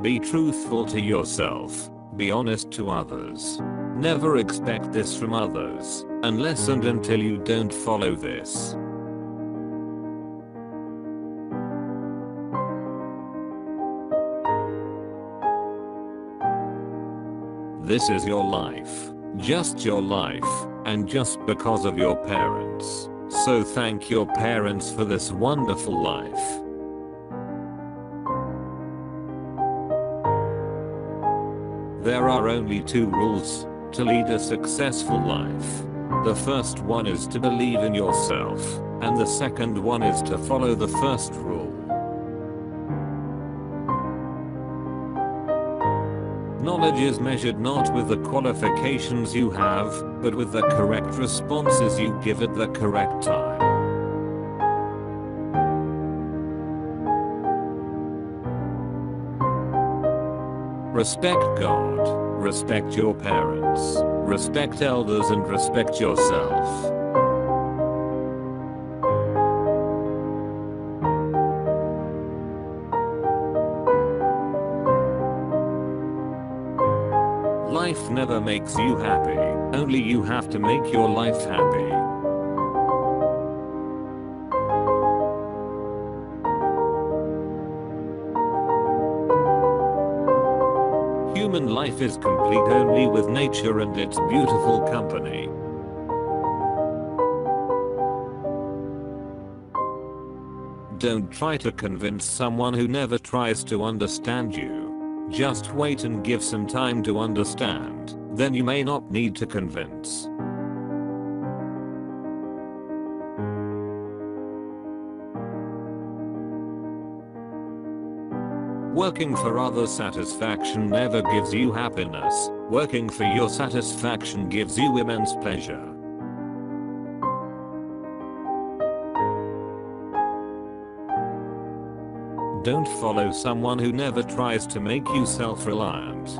Be truthful to yourself. Be honest to others. Never expect this from others, unless and until you don't follow this. This is your life. Just your life, and just because of your parents. So thank your parents for this wonderful life. There are only two rules to lead a successful life. The first one is to believe in yourself, and the second one is to follow the first rule. Knowledge is measured not with the qualifications you have, but with the correct responses you give at the correct time. Respect God, respect your parents, respect elders, and respect yourself. Life never makes you happy, only you have to make your life happy. Human life is complete only with nature and its beautiful company. Don't try to convince someone who never tries to understand you. Just wait and give some time to understand, then you may not need to convince. Working for others' satisfaction never gives you happiness. Working for your satisfaction gives you immense pleasure. Don't follow someone who never tries to make you self-reliant.